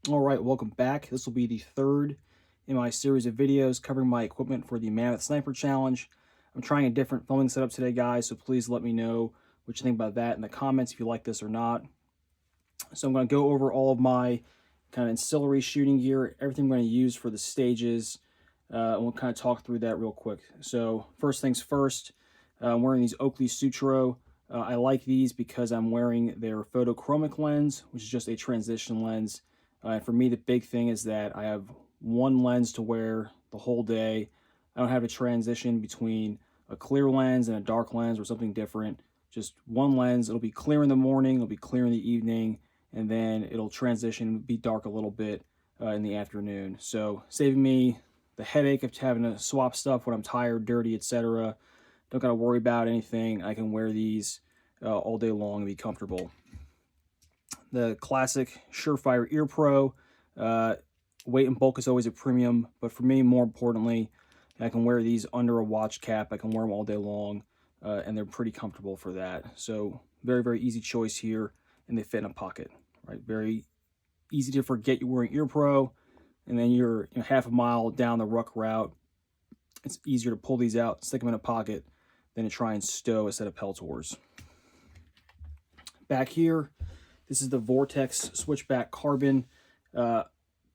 All right, welcome back. This will be the third in my series of videos covering my equipment for the Mammoth Sniper Challenge. I'm trying a different filming setup today, guys, so please let me know what you think about that in the comments if you like this or not. So I'm going to go over all of my kind of ancillary shooting gear, everything I'm going to use for the stages, and we'll kind of talk through that real quick. So first things first, I'm wearing these Oakley Sutro. I like these because I'm wearing their photochromic lens, which is just a transition lens. And for me, the big thing is that I have one lens to wear the whole day. I don't have to transition between a clear lens and a dark lens or something different. Just one lens. It'll be clear in the morning, it'll be clear in the evening, and then it'll transition, be dark a little bit in the afternoon. So saving me the headache of having to swap stuff when I'm tired, dirty, etc. Don't got to worry about anything. I can wear these all day long and be comfortable. The classic Surefire Ear Pro. Weight and bulk is always a premium, but for me, more importantly, I can wear these under a watch cap. I can wear them all day long, and they're pretty comfortable for that. So very, very easy choice here, and they fit in a pocket, right? Very easy to forget you're wearing Ear Pro, and then you're half a mile down the ruck route. It's easier to pull these out, stick them in a pocket, than to try and stow a set of Peltors. Back here, this is the Vortex Switchback Carbon.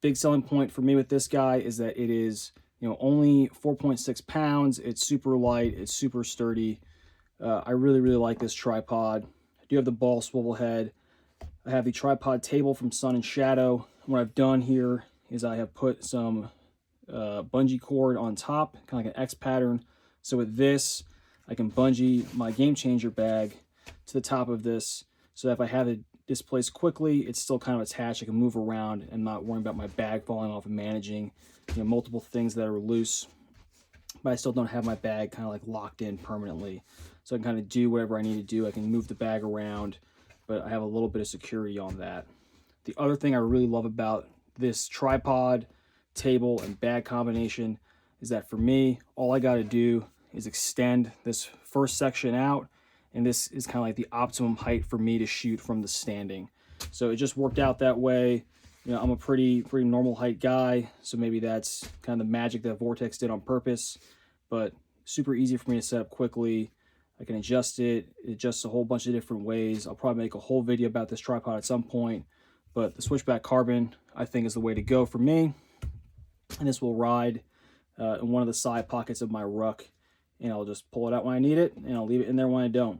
Big selling point for me with this guy is that it is, only 4.6 pounds. It's super light. It's super sturdy. I really, really like this tripod. I do have the ball swivel head. I have the tripod table from Sun and Shadow. What I've done here is I have put some bungee cord on top, kind of like an X pattern. So with this, I can bungee my Game Changer bag to the top of this, so that if I have to displace quickly, it's still kind of attached. I can move around and not worrying about my bag falling off and managing multiple things that are loose. But I still don't have my bag kind of like locked in permanently. So I can kind of do whatever I need to do. I can move the bag around, but I have a little bit of security on that. The other thing I really love about this tripod, table, and bag combination is that for me, all I got to do is extend this first section out, and this is kind of like the optimum height for me to shoot from the standing. So it just worked out that way. I'm a pretty normal height guy, so maybe that's kind of the magic that Vortex did on purpose, but super easy for me to set up quickly. I can adjust it. It adjusts a whole bunch of different ways. I'll probably make a whole video about this tripod at some point, but the Switchback Carbon, I think, is the way to go for me. And this will ride in one of the side pockets of my ruck, and I'll just pull it out when I need it, and I'll leave it in there when I don't.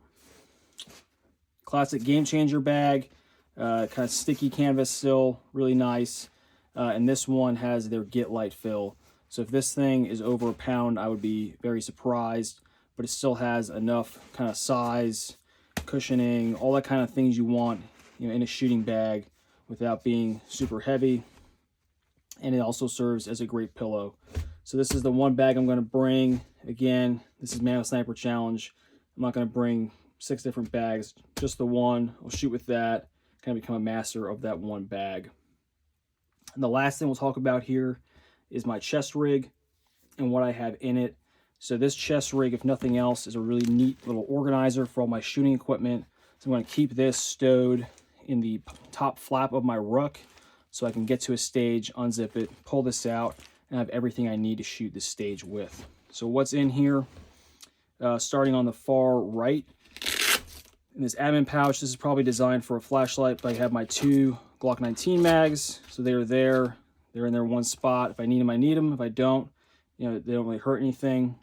Classic Game Changer bag, kind of sticky canvas still, really nice. And this one has their Get Light fill. So if this thing is over a pound, I would be very surprised, but it still has enough kind of size, cushioning, all that kind of things you want, in a shooting bag without being super heavy. And it also serves as a great pillow. So this is the one bag I'm going to bring. Again, this is Mammoth Sniper Challenge. I'm not going to bring 6 different bags, just the one. I'll shoot with that, kind of become a master of that one bag. And the last thing we'll talk about here is my chest rig and what I have in it. So this chest rig, if nothing else, is a really neat little organizer for all my shooting equipment. So I'm going to keep this stowed in the top flap of my ruck so I can get to a stage, unzip it, pull this out, and have everything I need to shoot this stage with. So what's in here? Starting on the far right, in this admin pouch, this is probably designed for a flashlight, but I have my 2 Glock 19 mags. So they're there. They're in their one spot. If I need them, I need them. If I don't, they don't really hurt anything.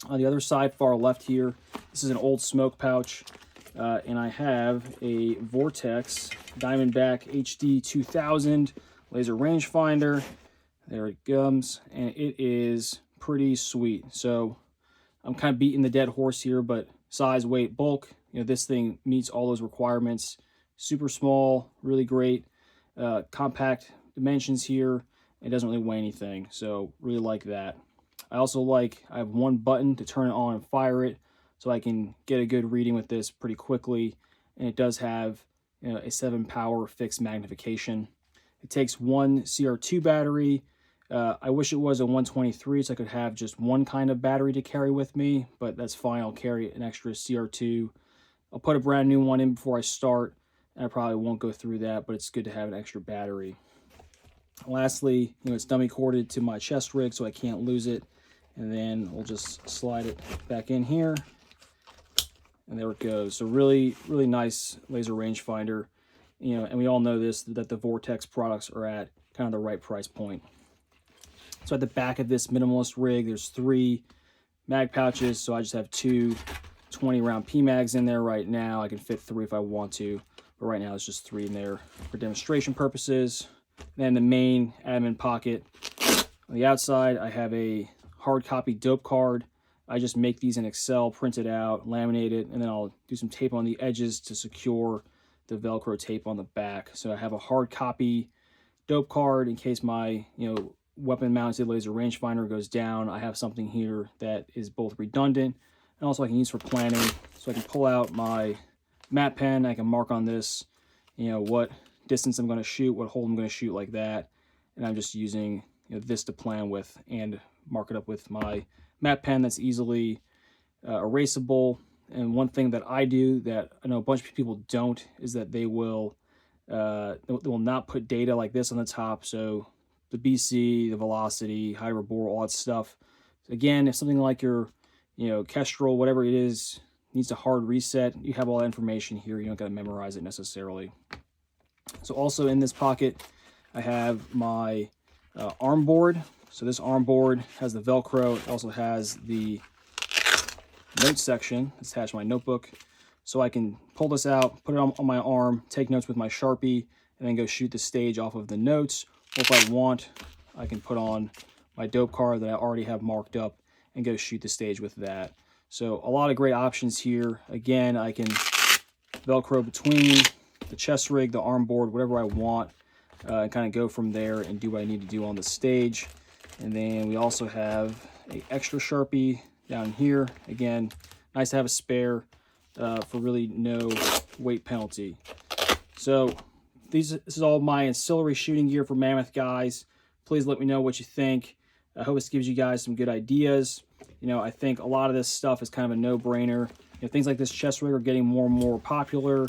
On the other side, far left here, this is an old smoke pouch. And I have a Vortex Diamondback HD 2000 laser rangefinder. There it comes, and it is pretty sweet. So I'm kind of beating the dead horse here, but size, weight, bulk, this thing meets all those requirements. Super small, really great, compact dimensions here. It doesn't really weigh anything, so really like that. I have one button to turn it on and fire it, so I can get a good reading with this pretty quickly. And it does have a 7 power fixed magnification. It takes one CR2 battery. I wish it was a 123 so I could have just one kind of battery to carry with me, but that's fine. I'll carry an extra CR2. I'll put a brand new one in before I start, and I probably won't go through that, but it's good to have an extra battery. Lastly, it's dummy corded to my chest rig so I can't lose it. And then we'll just slide it back in here. And there it goes. So really, really nice laser rangefinder. And we all know this, that the Vortex products are at kind of the right price point. So at the back of this minimalist rig, there's 3 mag pouches. So I just have 2 20-round PMags in there right now. I can fit 3 if I want to, but right now it's just 3 in there for demonstration purposes. Then the main admin pocket. On the outside, I have a hard copy dope card. I just make these in Excel, print it out, laminate it, and then I'll do some tape on the edges to secure the Velcro tape on the back. So I have a hard copy dope card in case my weapon mounted laser rangefinder goes down. I have something here that is both redundant and also I can use for planning. So I can pull out my map pen. I can mark on this, what distance I'm going to shoot, what hole I'm going to shoot, like that. And I'm just using this to plan with and mark it up with my map pen that's easily erasable. And one thing that I do that I know a bunch of people don't is that they will not put data like this on the top. So the BC, the velocity, hyperbore, all that stuff. Again, if something like your Kestrel, whatever it is, needs a hard reset, you have all that information here. You don't got to memorize it necessarily. So also in this pocket, I have my arm board. So this arm board has the Velcro. It also has the notes section attached to my notebook. So I can pull this out, put it on my arm, take notes with my Sharpie, and then go shoot the stage off of the notes. Or if I want, I can put on my dope card that I already have marked up and go shoot the stage with that. So a lot of great options here. Again, I can Velcro between the chest rig, the arm board, whatever I want, and kind of go from there and do what I need to do on the stage. And then we also have an extra Sharpie down here. Again, nice to have a spare for really no weight penalty. So this is all my ancillary shooting gear for Mammoth, guys. Please let me know what you think. I hope this gives you guys some good ideas. I think a lot of this stuff is kind of a no-brainer. Things like this chest rig are getting more and more popular.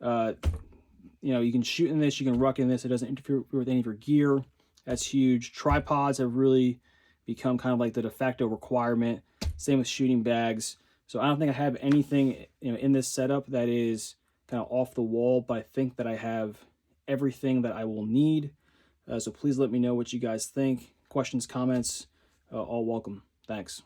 You can shoot in this, you can ruck in this. It doesn't interfere with any of your gear. That's huge. Tripods have really become kind of like the de facto requirement. Same with shooting bags. So I don't think I have anything in this setup that is kind of off the wall, but I think that I have everything that I will need. So please let me know what you guys think. Questions, comments, all welcome. Thanks.